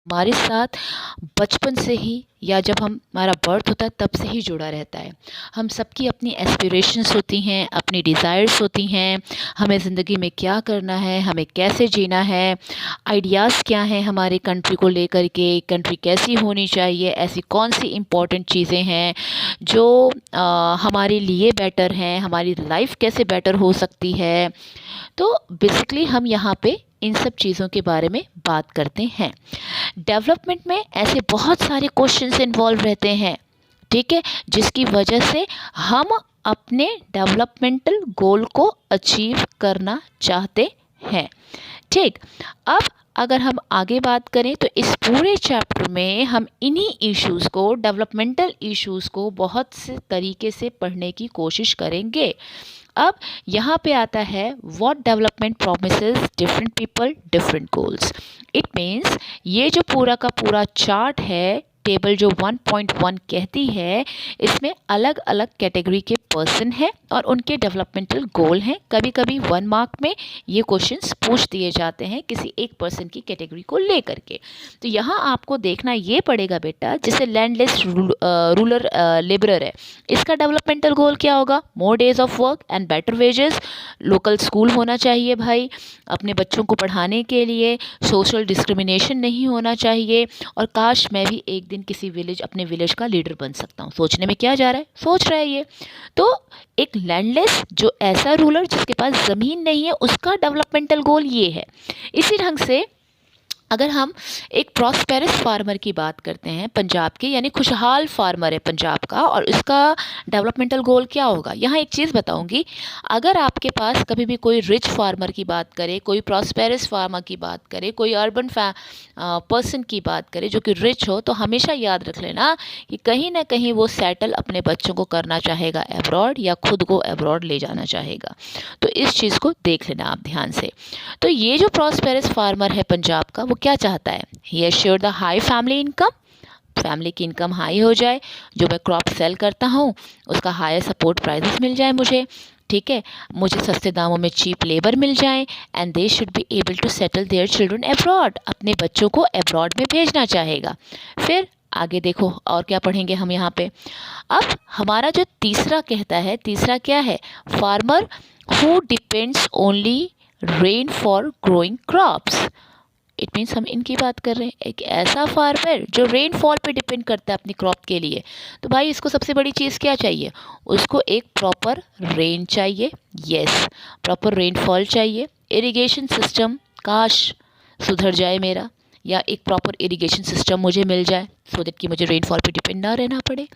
हमारे साथ बचपन से ही या जब हमारा बर्थ होता है तब से ही जुड़ा रहता है। हम सबकी अपनी एस्पिरेशंस होती हैं, अपनी डिज़ायर्स होती हैं, हमें ज़िंदगी में क्या करना है, हमें कैसे जीना है, आइडियाज़ क्या हैं हमारे कंट्री को लेकर के, कंट्री कैसी होनी चाहिए, ऐसी कौन सी इम्पोर्टेंट चीज़ें हैं जो हमारे लिए बेटर हैं, हमारी लाइफ कैसे बेटर हो सकती है। तो बेसिकली हम यहाँ पे इन सब चीज़ों के बारे में बात करते हैं। डेवलपमेंट में ऐसे बहुत सारे क्वेश्चंस इन्वॉल्व रहते हैं, ठीक है, जिसकी वजह से हम अपने डेवलपमेंटल गोल को अचीव करना चाहते हैं। ठीक, अब अगर हम आगे बात करें तो इस पूरे चैप्टर में हम इन्हीं इश्यूज़ को, डेवलपमेंटल इश्यूज़ को बहुत से तरीके से पढ़ने की कोशिश करेंगे। अब यहाँ पे आता है what development promises different people different goals. It means ये जो पूरा का पूरा चार्ट है, टेबल जो 1.1 कहती है, इसमें अलग अलग कैटेगरी के पर्सन हैं और उनके डेवलपमेंटल गोल हैं। कभी कभी 1 मार्क में ये क्वेश्चंस पूछ दिए जाते हैं किसी एक पर्सन की कैटेगरी को लेकर के। तो यहाँ आपको देखना ये पड़ेगा बेटा, जैसे लैंडलेस रूरल लेबरर है, इसका डेवलपमेंटल गोल क्या होगा? More days of work and better wages. Local school होना चाहिए भाई अपने बच्चों को पढ़ाने के लिए, सोशल डिस्क्रिमिनेशन नहीं होना चाहिए, और काश मैं भी एक दिन किसी विलेज, अपने विलेज का लीडर बन सकता हूँ। सोचने में क्या जा रहा है, सोच रहा है ये। तो एक लैंडलेस, जो ऐसा रूलर जिसके पास ज़मीन नहीं है, उसका डेवलपमेंटल गोल ये है। इसी ढंग से अगर हम एक प्रॉस्पेरस फार्मर की बात करते हैं पंजाब के, यानी खुशहाल फार्मर है पंजाब का, और उसका डेवलपमेंटल गोल क्या होगा? यहाँ एक चीज़ बताऊंगी, अगर आपके पास कभी भी कोई रिच फार्मर की बात करे, कोई प्रॉस्पेरस फार्मर की बात करे, कोई अर्बन पर्सन की बात करे जो कि रिच हो, तो हमेशा याद रख लेना कि कहीं ना कहीं वो सेटल अपने बच्चों को करना चाहेगा अब्रॉड, या खुद को अब्रॉड ले जाना चाहेगा। तो इस चीज़ को देख लेना आप ध्यान से। तो ये जो प्रॉस्पेरस फार्मर है पंजाब का, वो क्या चाहता है? He assure the high family income, family की इनकम हाई हो जाए, जो मैं क्रॉप सेल करता हूँ उसका हायर सपोर्ट प्राइसेस मिल जाए मुझे, ठीक है, मुझे सस्ते दामों में चीप लेबर मिल जाए, and they should be able to settle their children abroad, अपने बच्चों को अब्रॉड में भेजना चाहेगा। फिर आगे देखो और क्या पढ़ेंगे हम यहाँ पे। अब हमारा जो तीसरा कहता है, तीसरा क्या है? Farmer who depends only rain for growing crops. It means हम इनकी बात कर रहे हैं, एक ऐसा फार्मर जो रेनफॉल पे डिपेंड करता है अपनी क्रॉप के लिए। तो भाई इसको सबसे बड़ी चीज़ क्या चाहिए? उसको एक प्रॉपर रेन चाहिए, यस, प्रॉपर रेनफॉल चाहिए। इरिगेशन सिस्टम काश सुधर जाए मेरा, या एक प्रॉपर इरिगेशन सिस्टम मुझे मिल जाए, सो दैट कि मुझे रेनफॉल पे डिपेंड ना रहना पड़े।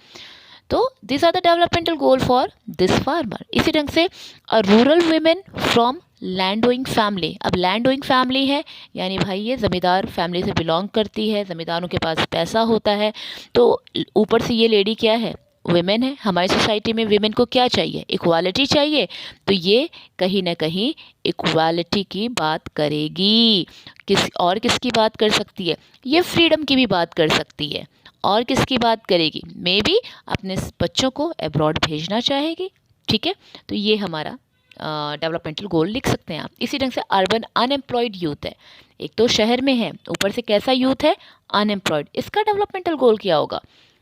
तो this are the developmental goal for this farmer. इसी ढंग से a rural women from land owing family. अब लैंड ओइंग फैमिली है, यानी भाई ये ज़मींदार फैमिली से बिलोंग करती है, ज़मींदारों के पास पैसा होता है। तो ऊपर से ये लेडी क्या है? वुमेन है। हमारी सोसाइटी में वुमेन को क्या चाहिए? इक्वालिटी चाहिए। तो ये कहीं ना कहीं इक्वालिटी की बात करेगी। किसकी बात कर सकती है? ये फ्रीडम की भी बात कर सकती है। और किसकी बात करेगी? मे बी अपने बच्चों को अब्रॉड भेजना चाहेगी, ठीक है। तो ये हमारा डेवलपमेंटल गोल लिख सकते हैं आप। इसी ढंग से अर्बन अनएम्प्लॉयड यूथ है, एक तो शहर में है, ऊपर से कैसा यूथ है? अनएम्प्लॉयड। इसका डेवलपमेंटल गोल क्या होगा?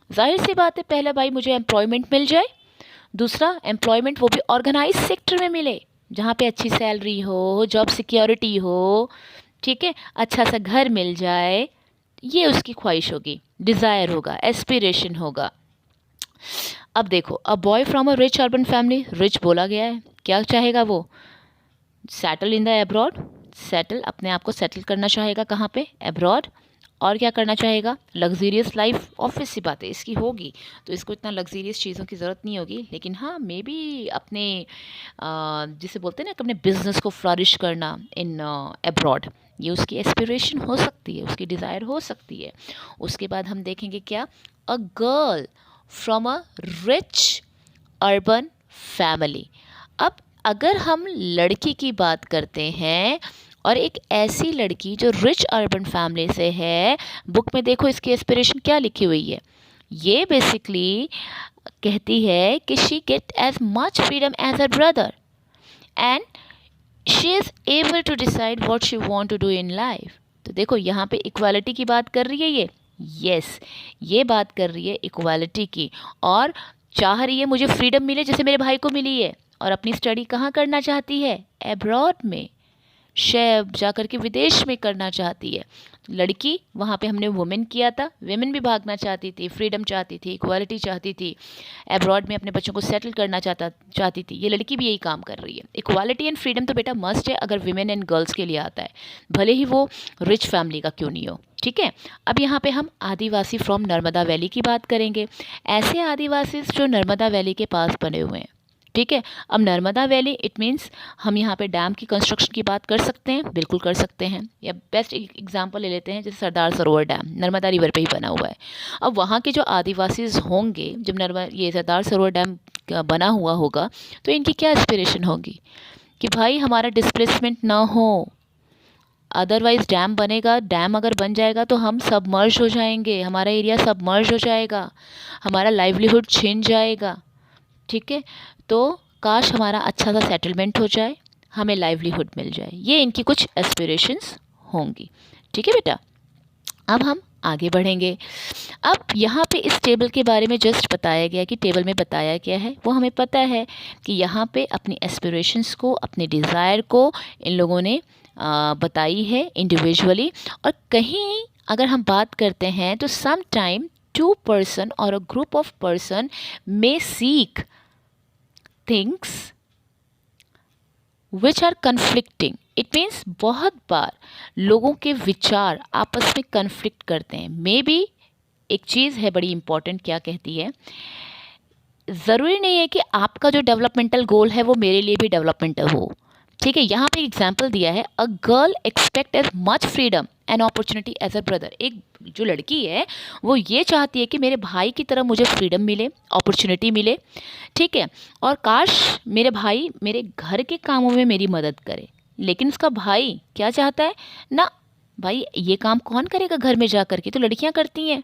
जाहिर सी बात है, पहला भाई मुझे एम्प्लॉयमेंट मिल जाए, दूसरा एम्प्लॉयमेंट वो भी ऑर्गेनाइज सेक्टर में मिले, जहाँ पे अच्छी सैलरी हो, जॉब सिक्योरिटी हो, ठीक है, अच्छा सा घर मिल जाए, ये उसकी ख्वाहिश होगी, डिज़ायर होगा, एस्पिरेशन होगा। अब देखो, a boy from a rich urban family, rich बोला गया है, क्या चाहेगा वो? Settle in the abroad, settle, अपने आप को सेटल करना चाहेगा, कहाँ पे? अब्रॉड। और क्या करना चाहेगा? लग्जीरियस लाइफ, ऑब्वियस सी बात है इसकी होगी, तो इसको इतना लग्जीरियस चीज़ों की ज़रूरत नहीं होगी, लेकिन हाँ मे बी अपने जिसे बोलते हैं ना, अपने बिजनेस को फ्लरिश करना इन अब्रॉड, ये उसकी एस्पिरेशन हो सकती है, उसकी डिज़ायर हो सकती है। उसके बाद हम देखेंगे क्या? A girl from a rich urban family. अब अगर हम लड़की की बात करते हैं, और एक ऐसी लड़की जो रिच अर्बन फैमिली से है, बुक में देखो इसकी एस्पिरेशन क्या लिखी हुई है। ये बेसिकली कहती है कि she get as much freedom as her brother, and she is able to decide what she want to do in life. तो देखो यहाँ पे इक्वालिटी की बात कर रही है ये, यस ये बात कर रही है इक्वालिटी की, और चाह रही है मुझे फ्रीडम मिले जैसे मेरे भाई को मिली है, और अपनी स्टडी कहाँ करना चाहती है, एब्रॉड में, जा कर के विदेश में करना चाहती है। लड़की वहाँ पे हमने वुमेन किया था, वेमेन भी भागना चाहती थी, फ्रीडम चाहती थी, इक्वालिटी चाहती थी, एब्रॉड में अपने बच्चों को सेटल करना चाहती थी। ये लड़की भी यही काम कर रही है। इक्वालिटी एंड फ्रीडम तो बेटा मस्ट है अगर विमेन एंड गर्ल्स के लिए आता है, भले ही वो रिच फैमिली का क्यों नहीं हो। ठीक है, अब यहाँ पे हम आदिवासी फ्रॉम नर्मदा वैली की बात करेंगे, ऐसे आदिवासी जो नर्मदा वैली के पास बने हुए हैं। ठीक है, अब नर्मदा वैली इट मीन्स हम यहाँ पे डैम की कंस्ट्रक्शन की बात कर सकते हैं, बिल्कुल कर सकते हैं। या बेस्ट एग्जांपल ले लेते हैं जैसे सरदार सरोवर डैम नर्मदा रिवर पे ही बना हुआ है। अब वहाँ के जो आदिवासीज होंगे, जब ये सरदार सरोवर डैम बना हुआ होगा तो इनकी क्या एस्पिरेशन होगी कि भाई हमारा डिस्प्लेसमेंट ना हो, अदरवाइज़ डैम बनेगा, डैम अगर बन जाएगा तो हम सबमर्ज हो जाएंगे, हमारा एरिया सबमर्ज हो जाएगा, हमारा लाइवलीहुड छिन जाएगा। ठीक है, तो काश हमारा अच्छा सा सेटलमेंट हो जाए, हमें लाइवलीहुड मिल जाए, ये इनकी कुछ एस्पिरेशंस होंगी। ठीक है बेटा, अब हम आगे बढ़ेंगे। अब यहाँ पे इस टेबल के बारे में जस्ट बताया गया कि टेबल में बताया क्या है, वो हमें पता है कि यहाँ पे अपनी एस्पिरेशंस को, अपने डिज़ायर को इन लोगों ने बताई है इंडिविजुअली। और कहीं अगर हम बात करते हैं तो सम टाइम टू पर्सन और a group of person may seek things which are conflicting. It means बहुत बार लोगों के विचार आपस में कन्फ्लिक्ट करते हैं। मे बी एक चीज़ है बड़ी इंपॉर्टेंट, क्या कहती है, ज़रूरी नहीं है कि आपका जो डेवलपमेंटल गोल है वो मेरे लिए भी डेवलपमेंटल हो। ठीक है, यहाँ पे एग्जाम्पल दिया है, a girl expect as much freedom and opportunity as a brother. एक जो लड़की है वो ये चाहती है कि मेरे भाई की तरह मुझे फ्रीडम मिले, अपॉर्चुनिटी मिले। ठीक है, और काश मेरे भाई मेरे घर के कामों में मेरी मदद करे, लेकिन उसका भाई क्या चाहता है ना, भाई ये काम कौन करेगा घर में जा कर के, तो लड़कियां करती हैं।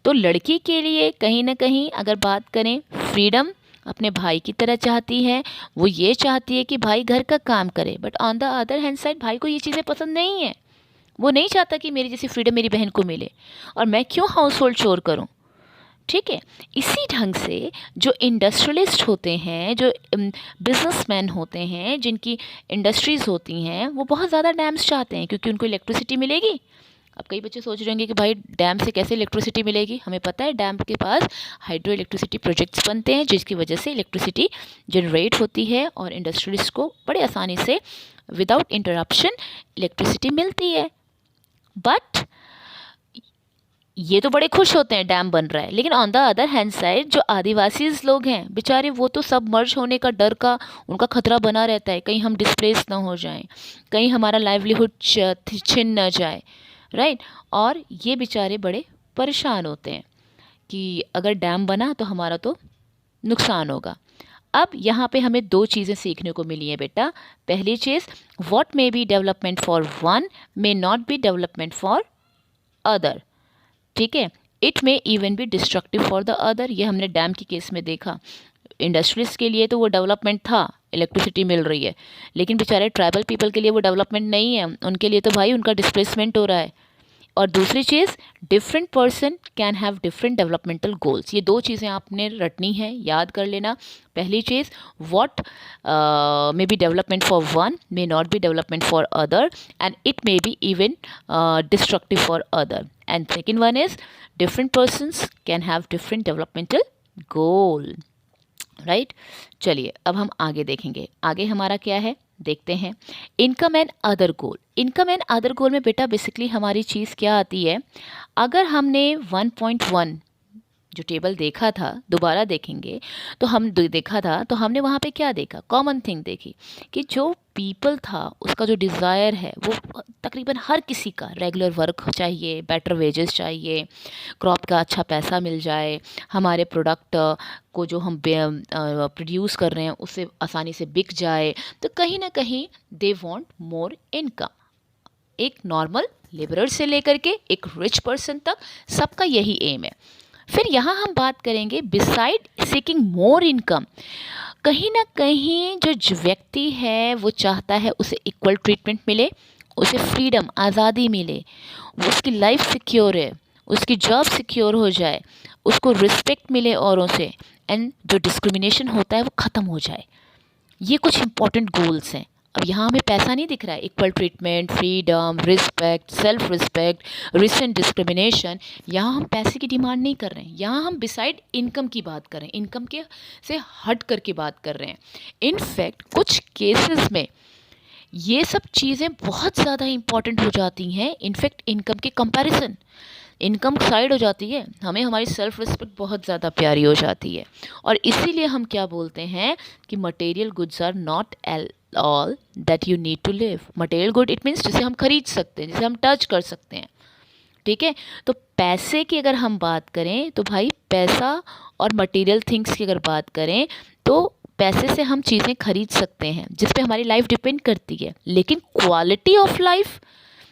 तो लड़की के लिए कहीं ना कहीं अगर बात करें, फ्रीडम अपने भाई की तरह चाहती है, वो ये चाहती है कि भाई घर का काम करे, but on the other hand side भाई को ये चीज़ें पसंद नहीं है, वो नहीं चाहता कि मेरी जैसी फ्रीडम मेरी बहन को मिले, और मैं क्यों हाउस होल्ड चोर करूँ। ठीक है, इसी ढंग से जो इंडस्ट्रियलिस्ट होते हैं, जो बिजनेसमैन होते हैं, जिनकी इंडस्ट्रीज़ होती हैं, वो बहुत ज़्यादा डैम्स चाहते हैं क्योंकि उनको इलेक्ट्रिसिटी मिलेगी। अब कई बच्चे सोच रहे होंगे कि भाई डैम से कैसे इलेक्ट्रिसिटी मिलेगी, हमें पता है डैम के पास हाइड्रो इलेक्ट्रिसिटी प्रोजेक्ट्स बनते हैं जिसकी वजह से इलेक्ट्रिसिटी जनरेट होती है और इंडस्ट्रियलिस्ट को बड़े आसानी से विदाउट इंटरप्शन इलेक्ट्रिसिटी मिलती है। बट ये तो बड़े खुश होते हैं डैम बन रहा है, लेकिन on the other hand side जो आदिवासी लोग हैं बेचारे, वो तो सब मर्ज होने का डर का उनका खतरा बना रहता है, कहीं हम डिस्प्लेस ना हो जाएं, कहीं हमारा लाइवलीहुड छिन न जाए, राइट। और ये बेचारे बड़े परेशान होते हैं कि अगर डैम बना तो हमारा तो नुकसान होगा। अब यहाँ पे हमें दो चीज़ें सीखने को मिली हैं बेटा। पहली चीज़, what may be development for one may not be development for other. ठीक है, it may even be destructive for the other. ये हमने डैम के केस में देखा। इंडस्ट्रीज के लिए तो वो डेवलपमेंट था, इलेक्ट्रिसिटी मिल रही है, लेकिन बेचारे ट्राइबल पीपल के लिए वो डेवलपमेंट नहीं है, उनके लिए तो भाई उनका डिस्प्लेसमेंट हो रहा है। और दूसरी चीज़, different person can have different developmental goals. ये दो चीज़ें आपने रटनी है, याद कर लेना। पहली चीज़, what may be development for one may not be development for other and it may be even destructive for other. And second one is, different persons can have different developmental goal, right. चलिए अब हम आगे देखेंगे, आगे हमारा क्या है देखते हैं। Income and other goal. Income and other goal में बेटा बेसिकली हमारी चीज़ क्या आती है, अगर हमने 1.1 जो टेबल देखा था, दोबारा देखेंगे तो हम देखा था तो हमने वहाँ पे क्या देखा, कॉमन थिंग देखी कि जो पीपल था उसका जो डिज़ायर है वो तकरीबन हर किसी का रेगुलर वर्क चाहिए, बेटर वेजेस चाहिए, क्रॉप का अच्छा पैसा मिल जाए, हमारे प्रोडक्ट को जो हम प्रोड्यूस कर रहे हैं उससे आसानी से बिक जाए। तो कहीं ना कहीं दे वांट मोर इनकम। एक नॉर्मल लेबरर से लेकर के एक रिच पर्सन तक सबका यही एम है। फिर यहाँ हम बात करेंगे बिसाइड सीकिंग मोर इनकम, कहीं ना कहीं जो व्यक्ति है वो चाहता है उसे इक्वल ट्रीटमेंट मिले, उसे फ्रीडम, आज़ादी मिले, उसकी लाइफ सिक्योर है, उसकी जॉब सिक्योर हो जाए, उसको रिस्पेक्ट मिले औरों से, एंड जो डिस्क्रिमिनेशन होता है वो ख़त्म हो जाए। ये कुछ इंपॉर्टेंट गोल्स हैं। अब यहाँ हमें पैसा नहीं दिख रहा है, equal treatment, freedom, respect, self respect, recent discrimination, यहाँ हम पैसे की डिमांड नहीं कर रहे हैं। यहाँ हम बिसाइड इनकम की बात कर रहे हैं, इनकम के से हट करके बात कर रहे हैं। इनफैक्ट कुछ केसेस में ये सब चीज़ें बहुत ज़्यादा इंपॉर्टेंट हो जाती हैं, इनफैक्ट इनकम के कंपैरिजन। इनकम साइड हो जाती है, हमें हमारी सेल्फ रिस्पेक्ट बहुत ज़्यादा प्यारी हो जाती है। और इसीलिए हम क्या बोलते हैं कि material goods are not all that you need to live. Material good it means जिसे हम खरीद सकते हैं, जिसे हम टच कर सकते हैं, ठीक है। तो पैसे की अगर हम बात करें तो भाई पैसा और मटेरियल थिंग्स की अगर बात करें तो पैसे से हम चीज़ें खरीद सकते हैं जिस पे हमारी लाइफ डिपेंड करती है, लेकिन क्वालिटी ऑफ लाइफ,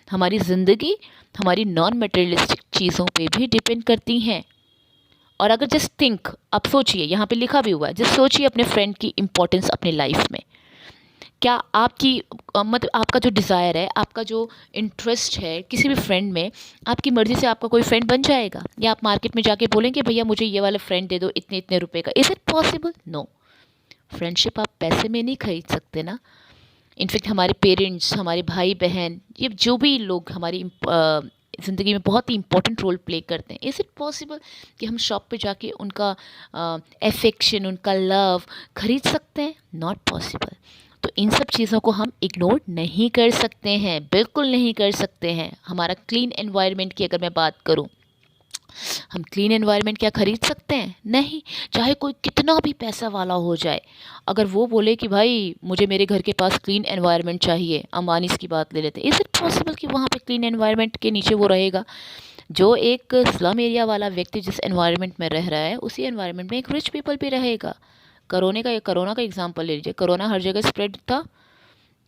हमारी ज़िंदगी, हमारी नॉन मटेरियलिस्टिक चीज़ों पे भी डिपेंड करती हैं। और अगर जस्ट थिंक, आप सोचिए, यहाँ पे लिखा भी हुआ है, जस्ट सोचिए अपने फ्रेंड की इंपॉर्टेंस अपने लाइफ में। क्या आपकी मतलब आपका जो डिज़ायर है, आपका जो इंटरेस्ट है किसी भी फ्रेंड में, आपकी मर्ज़ी से आपका कोई फ्रेंड बन जाएगा? या आप मार्केट में जाके बोलेंगे भैया मुझे ये वाला फ्रेंड दे दो इतने इतने रुपए का? Is it possible? No. Friendship आप पैसे में नहीं खरीद सकते ना। इनफैक्ट हमारे पेरेंट्स, हमारे भाई बहन, ये जो भी लोग हमारी ज़िंदगी में बहुत ही इंपॉर्टेंट रोल प्ले करते हैं, इज़ इट पॉसिबल कि हम शॉप पे जाके उनका एफेक्शन, उनका लव खरीद सकते हैं? Not possible. तो इन सब चीज़ों को हम इग्नोर नहीं कर सकते हैं, बिल्कुल नहीं कर सकते हैं। हमारा क्लीन एनवायरनमेंट की अगर मैं बात करूं, हम क्लीन एनवायरनमेंट क्या खरीद सकते हैं? नहीं। चाहे कोई कितना भी पैसा वाला हो जाए, अगर वो बोले कि भाई मुझे मेरे घर के पास क्लीन एनवायरनमेंट चाहिए, अंबानीज़ की बात ले लेते हैं, इज़ इट पॉसिबल कि वहाँ पे क्लीन एनवायरनमेंट के नीचे वो रहेगा? जो एक स्लम एरिया वाला व्यक्ति जिस एनवायरनमेंट में रह रहा है, उसी एनवायरनमेंट में एक रिच पीपल भी रहेगा। कोरोना का एग्जाम्पल ले लीजिए। कोरोना हर जगह स्प्रेड था,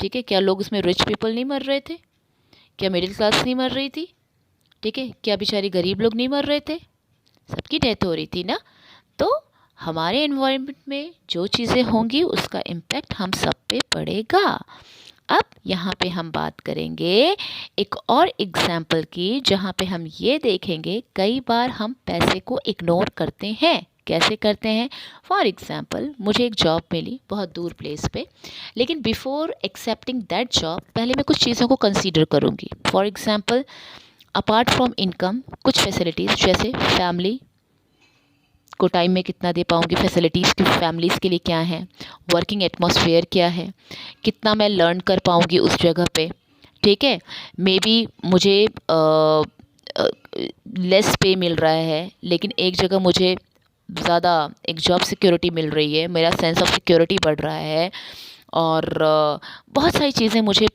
ठीक है। क्या लोग उसमें रिच पीपल नहीं मर रहे थे? क्या मिडिल क्लास नहीं मर रही थी? ठीक है। क्या बेचारे गरीब लोग नहीं मर रहे थे? सबकी डेथ हो रही थी ना। तो हमारे एनवायरनमेंट में जो चीज़ें होंगी उसका इम्पैक्ट हम सब पे पड़ेगा। अब यहाँ पे हम बात करेंगे एक और एग्जाम्पल की, जहाँ पे हम ये देखेंगे कई बार हम पैसे को इग्नोर करते हैं। कैसे करते हैं? फॉर एग्ज़ाम्पल, मुझे एक जॉब मिली बहुत दूर प्लेस पे, लेकिन बिफोर एक्सेप्टिंग दैट जॉब पहले मैं कुछ चीज़ों को कंसीडर करूँगी। For example, apart from income, कुछ फैसिलिटीज़ जैसे फैमिली को टाइम में कितना दे पाऊँगी, फैसिलिटीज़ की फैमिलीज़ के लिए क्या है, वर्किंग एटमॉस्फेयर क्या है, कितना मैं लर्न कर पाऊँगी उस जगह पे, ठीक है। मे बी मुझे लेस पे मिल रहा है, लेकिन एक जगह मुझे ज़्यादा एक जॉब सिक्योरिटी मिल रही है, मेरा सेंस ऑफ सिक्योरिटी बढ़ रहा है, और बहुत सारी चीज़ें मुझे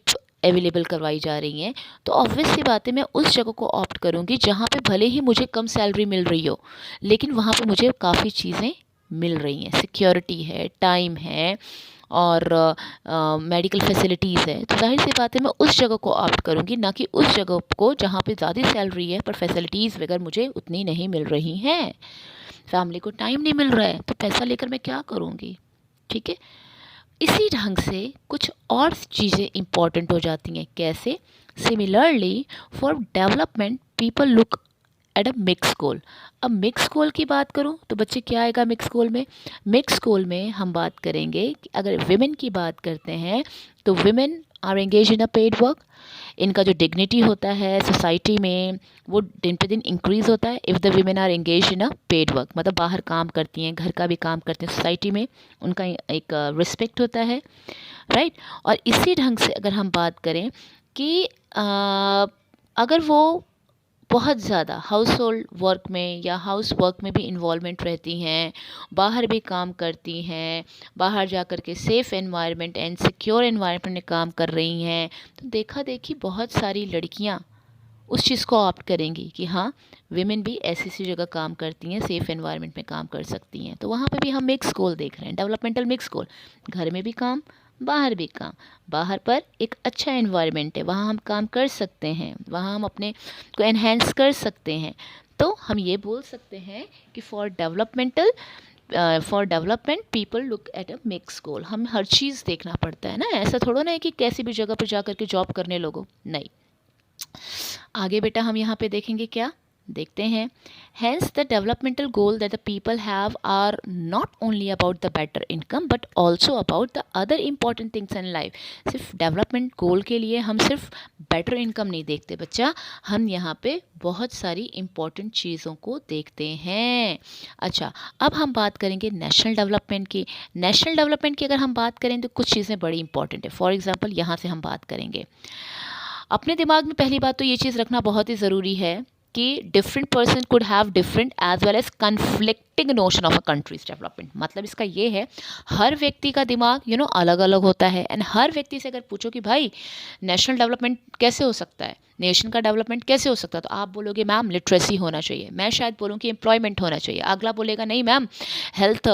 अवेलेबल करवाई जा रही हैं। तो ऑब्वियस सी बात है, मैं उस जगह को ऑप्ट करूँगी जहाँ पे भले ही मुझे कम सैलरी मिल रही हो, लेकिन वहाँ पे मुझे काफ़ी चीज़ें मिल रही हैं, सिक्योरिटी है, टाइम है, और मेडिकल फैसिलिटीज़ है। तो जाहिर सी बात है मैं उस जगह को ऑप्ट करूँगी, ना कि उस जगह को जहाँ पे ज़्यादा सैलरी है पर फैसिलिटीज़ वगैरह मुझे उतनी नहीं मिल रही हैं। फैमिली को टाइम नहीं मिल रहा है तो पैसा लेकर मैं क्या करूँगी, ठीक है। इसी ढंग से कुछ और चीज़ें इंपॉर्टेंट हो जाती हैं। कैसे? Similarly for development people look at a mix goal. अब मिक्स गोल की बात करूं तो बच्चे क्या आएगा मिक्स गोल में? मिक्स गोल में हम बात करेंगे कि अगर विमेन की बात करते हैं तो women are engage in a paid work. इनका जो डिग्निटी होता है सोसाइटी में वो दिन पे दिन इंक्रीज़ होता है if the women are engage in a paid work. मतलब बाहर काम करती हैं, घर का भी काम करती हैं, सोसाइटी में उनका एक रिस्पेक्ट होता है, राइट। और इसी ढंग से अगर हम बात करें कि अगर वो बहुत ज़्यादा हाउस होल्ड वर्क में या हाउस वर्क में भी इन्वॉल्वमेंट रहती हैं, बाहर भी काम करती हैं, बाहर जा कर के safe environment and secure environment में काम कर रही हैं, तो देखा देखी बहुत सारी लड़कियां उस चीज़ को ऑप्ट करेंगी कि हाँ विमेन भी ऐसी सी जगह काम करती हैं, सेफ़ एनवायरनमेंट में काम कर सकती हैं। तो वहाँ पे भी हम मिक्स गोल देख रहे हैं, डेवलपमेंटल मिक्स गोल। घर में भी काम, बाहर भी काम। बाहर पर एक अच्छा एनवायरनमेंट है, वहाँ हम काम कर सकते हैं, वहाँ हम अपने को एनहेंस कर सकते हैं। तो हम ये बोल सकते हैं कि for developmental for development people look at a mix goal. हम हर चीज़ देखना पड़ता है ना, ऐसा थोड़ा ना है कि कैसी भी जगह पर जा करके जॉब करने लोगों, नहीं। आगे बेटा हम यहाँ पे देखेंगे क्या, देखते हैं। Hence the developmental goal that the people have are not only about the better income but also about the other important things in life। सिर्फ डेवलपमेंट गोल के लिए हम सिर्फ बेटर इनकम नहीं देखते बच्चा, हम यहाँ पे बहुत सारी इम्पॉर्टेंट चीज़ों को देखते हैं। अच्छा, अब हम बात करेंगे नेशनल डेवलपमेंट की। नेशनल डेवलपमेंट की अगर हम बात करें तो कुछ चीज़ें बड़ी इंपॉर्टेंट है। फॉर एग्जांपल यहाँ से हम बात करेंगे, अपने दिमाग में पहली बात तो ये चीज़ रखना बहुत ही ज़रूरी है कि different person could have different as well as conflicting notion of a countries development. मतलब इसका ये है, हर व्यक्ति का दिमाग अलग अलग होता है। एंड हर व्यक्ति से अगर पूछो कि भाई नेशनल डेवलपमेंट कैसे हो सकता है, नेशन का डेवलपमेंट कैसे हो सकता है, तो आप बोलोगे मैम लिटरेसी होना चाहिए, मैं शायद बोलूँ कि एम्प्लॉयमेंट होना चाहिए, अगला बोलेगा नहीं मैम हेल्थ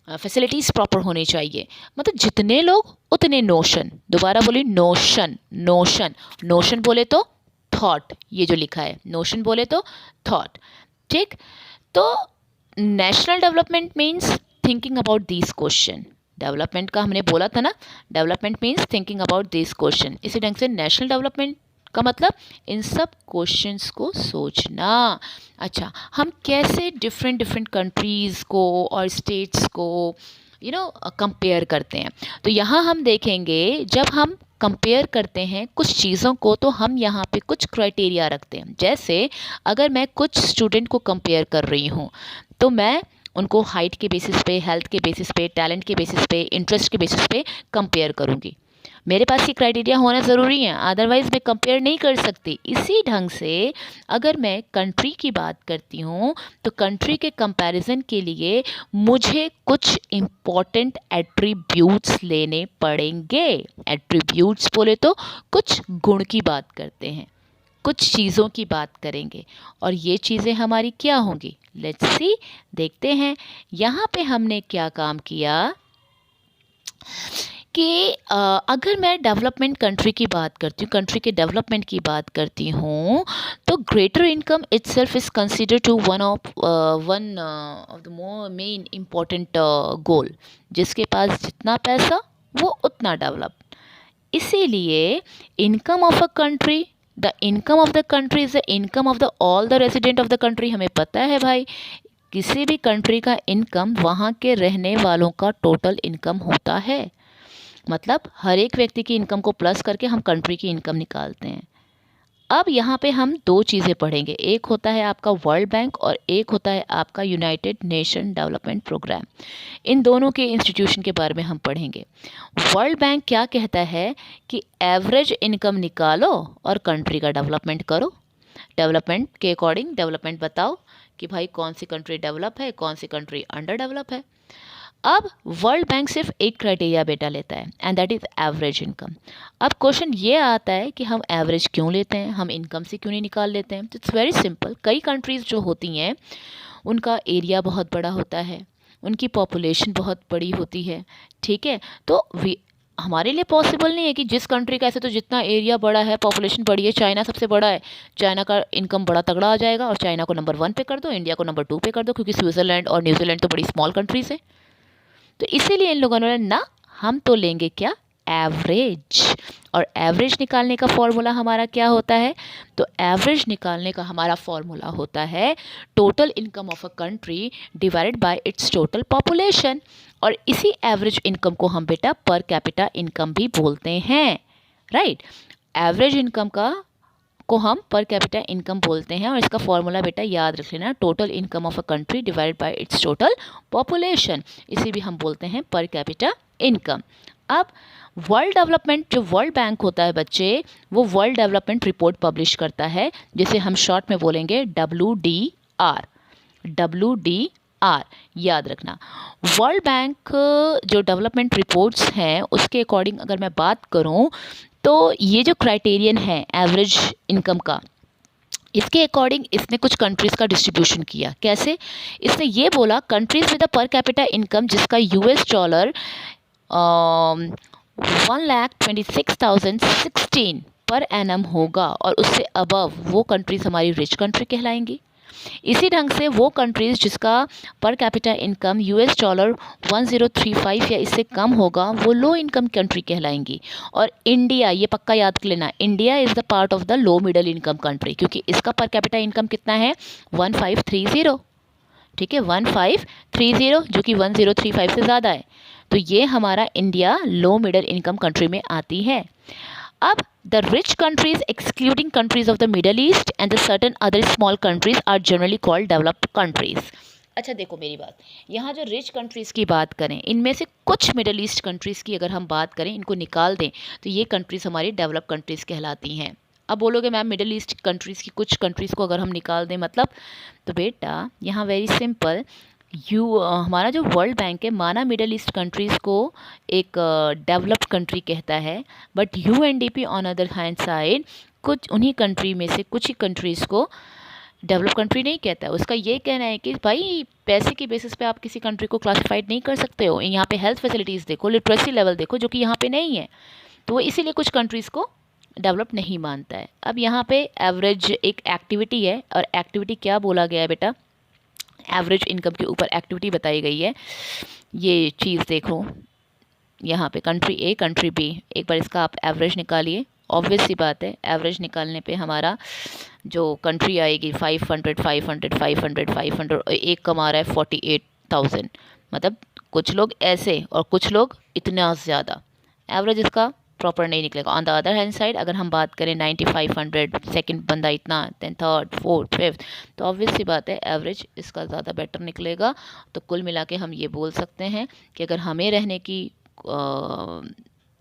फैसिलिटीज़ प्रॉपर होनी चाहिए। मतलब जितने लोग उतने नोशन। दोबारा बोली नोशन, नोशन, नोशन बोले तो थॉट, ये जो लिखा है नोशन बोले तो थॉट, ठीक। तो national development means thinking about this question. Development का हमने बोला था ना, development means thinking about this question. इसी ढंग से नेशनल डेवलपमेंट का मतलब इन सब क्वेश्चंस को सोचना। अच्छा, हम कैसे डिफरेंट डिफरेंट कंट्रीज़ को और स्टेट्स को कंपेयर करते हैं, तो यहाँ हम देखेंगे जब हम कंपेयर करते हैं कुछ चीज़ों को तो हम यहाँ पे कुछ क्राइटेरिया रखते हैं। जैसे अगर मैं कुछ स्टूडेंट को कंपेयर कर रही हूँ तो मैं उनको हाइट के बेसिस पे, हेल्थ के बेसिस पे, टैलेंट के बेसिस पे, इंटरेस्ट के बेसिस पे कंपेयर करूँगी। मेरे पास ये क्राइटेरिया होना ज़रूरी है, अदरवाइज़ मैं कंपेयर नहीं कर सकती। इसी ढंग से अगर मैं कंट्री की बात करती हूँ तो कंट्री के कंपैरिजन के लिए मुझे कुछ इम्पॉर्टेंट एट्रीब्यूट्स लेने पड़ेंगे। एट्रीब्यूट्स बोले तो कुछ गुण की बात करते हैं, कुछ चीज़ों की बात करेंगे, और ये चीज़ें हमारी क्या होंगी, लेट्स सी, देखते हैं। यहाँ पे हमने क्या काम किया कि अगर मैं डेवलपमेंट कंट्री की बात करती हूँ, कंट्री के डेवलपमेंट की बात करती हूँ, तो greater income itself is consider to one of the more main important goal. जिसके पास जितना पैसा वो उतना डेवलप। इसीलिए income of a country, the income of the country is the income of the all the resident of the country. हमें पता है भाई, किसी भी कंट्री का इनकम वहाँ के रहने वालों का टोटल इनकम होता है। मतलब हर एक व्यक्ति की इनकम को प्लस करके हम कंट्री की इनकम निकालते हैं। अब यहाँ पे हम दो चीज़ें पढ़ेंगे, एक होता है आपका वर्ल्ड बैंक और एक होता है आपका यूनाइटेड नेशन डेवलपमेंट प्रोग्राम। इन दोनों के इंस्टीट्यूशन के बारे में हम पढ़ेंगे। वर्ल्ड बैंक क्या कहता है कि एवरेज इनकम निकालो और कंट्री का डेवलपमेंट करो। डेवलपमेंट के अकॉर्डिंग डेवलपमेंट बताओ कि भाई कौन सी कंट्री डेवलप है, कौन सी कंट्री अंडर डेवलप है। अब वर्ल्ड बैंक सिर्फ एक क्राइटेरिया बेटा लेता है and that is average income. अब क्वेश्चन ये आता है कि हम एवरेज क्यों लेते हैं, हम इनकम से क्यों नहीं निकाल लेते हैं। तो इट्स वेरी सिंपल। कई कंट्रीज़ जो होती हैं उनका एरिया बहुत बड़ा होता है, उनकी पॉपुलेशन बहुत बड़ी होती है, ठीक है। तो हमारे लिए पॉसिबल नहीं है कि जिस कंट्री का ऐसे तो जितना एरिया बड़ा है, पॉपुलेशन बड़ी है, चाइना सबसे बड़ा है, चाइना का इनकम बड़ा तगड़ा आ जाएगा और चाइना को नंबर 1 पे कर दो, इंडिया को नंबर 2 पे कर दो, क्योंकि स्विट्ज़रलैंड और न्यूजीलैंड तो बड़ी स्मॉल कंट्रीज़ है। तो इसीलिए इन लोगों ने ना, हम तो लेंगे क्या, एवरेज। और एवरेज निकालने का फॉर्मूला हमारा क्या होता है, तो एवरेज निकालने का हमारा फॉर्मूला होता है total income of a country divided by it's total population. और इसी एवरेज इनकम को हम बेटा पर कैपिटा इनकम भी बोलते हैं, राइट। एवरेज इनकम को हम पर कैपिटा इनकम बोलते हैं और इसका फॉर्मूला बेटा याद रख लेना, total income of a country divided by it's total population. इसी भी हम बोलते हैं पर कैपिटा इनकम। अब वर्ल्ड डेवलपमेंट, जो वर्ल्ड बैंक होता है बच्चे, वो वर्ल्ड डेवलपमेंट रिपोर्ट पब्लिश करता है, जिसे हम शॉर्ट में बोलेंगे WDR। WDR याद रखना। वर्ल्ड बैंक जो डेवलपमेंट रिपोर्ट्स हैं उसके अकॉर्डिंग अगर मैं बात करूं तो ये जो क्राइटेरियन है एवरेज इनकम का, इसके अकॉर्डिंग इसने कुछ कंट्रीज़ का डिस्ट्रीब्यूशन किया। कैसे, इसने ये बोला countries with a per capita income जिसका $1,26,016 पर एनम होगा और उससे अबव वो कंट्रीज़ हमारी रिच कंट्री कहलाएंगी। इसी ढंग से वो कंट्रीज़ जिसका पर कैपिटा इनकम $1035 या इससे कम होगा वो लो इनकम कंट्री कहलाएंगी। और इंडिया, ये पक्का याद कर लेना, India is the part of the low middle income country, क्योंकि इसका पर कैपिटा इनकम कितना है 1530। ठीक है, 1530, जो कि 1035 से ज़्यादा है। तो ये हमारा India low middle income country में आती है। अब the rich countries excluding countries of the Middle East and the certain other small countries are generally called developed countries. अच्छा देखो मेरी बात, यहाँ जो रिच कंट्रीज़ की बात करें, इनमें से कुछ मिडल ईस्ट कंट्रीज़ की अगर हम बात करें, इनको निकाल दें तो ये कंट्रीज़ हमारी डेवलप कंट्रीज़ कहलाती हैं। अब बोलोगे मैम मिडल ईस्ट कंट्रीज़ की कुछ कंट्रीज़ को अगर हम निकाल दें मतलब, तो बेटा यहाँ वेरी सिंपल, हमारा जो वर्ल्ड बैंक है माना मिडल ईस्ट कंट्रीज़ को एक डेवलप्ड कंट्री कहता है, but UNDP on other hand side कुछ उन्हीं कंट्री में से कुछ ही कंट्रीज़ को डेवलप कंट्री नहीं कहता है। उसका ये कहना है कि भाई पैसे की बेसिस पे आप किसी कंट्री को क्लासिफाइड नहीं कर सकते हो। यहाँ पे हेल्थ फैसिलिटीज़ देखो, लिटरेसी लेवल देखो, जो कि यहाँ पे नहीं है, तो वो इसीलिए कुछ कंट्रीज़ को डेवलप नहीं मानता है। अब यहाँ पे एवरेज एक एक्टिविटी है, और एक्टिविटी क्या बोला गया है बेटा, एवरेज इनकम के ऊपर एक्टिविटी बताई गई है। ये चीज़ देखो यहाँ पे कंट्री ए कंट्री बी, एक बार इसका आप एवरेज निकालिए। ऑब्वियस सी बात है, एवरेज निकालने पे हमारा जो कंट्री आएगी 500 500 500 500 और एक कमा रहा है 48,000, मतलब कुछ लोग ऐसे और कुछ लोग इतना ज़्यादा, एवरेज इसका प्रॉपर नहीं निकलेगा। On the other hand side अगर हम बात करें 9500, सेकंड बंदा इतना, देन थर्ड फोर्थ फिफ्थ, तो ऑब्वियस सी बात है एवरेज इसका ज़्यादा बेटर निकलेगा। तो कुल मिला के हम ये बोल सकते हैं कि अगर हमें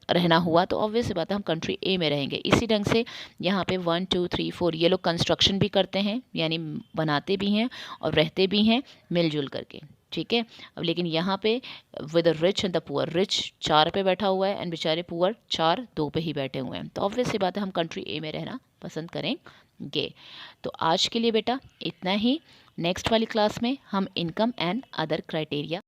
रहना हुआ तो ऑब्वियस बात है हम कंट्री ए में रहेंगे। इसी ढंग से यहाँ पे 1 2 3 4 ये लोग कंस्ट्रक्शन भी करते हैं, यानी बनाते भी हैं और रहते भी हैं मिलजुल करके। ठीक है, अब लेकिन यहाँ पे with the rich and the poor, rich 4 पे बैठा हुआ है एंड बेचारे पुअर 4 2 पे ही बैठे हुए हैं, तो ऑब्वियस सी बात है हम कंट्री ए में रहना पसंद करेंगे। तो आज के लिए बेटा इतना ही। नेक्स्ट वाली क्लास में हम इनकम एंड अदर क्राइटेरिया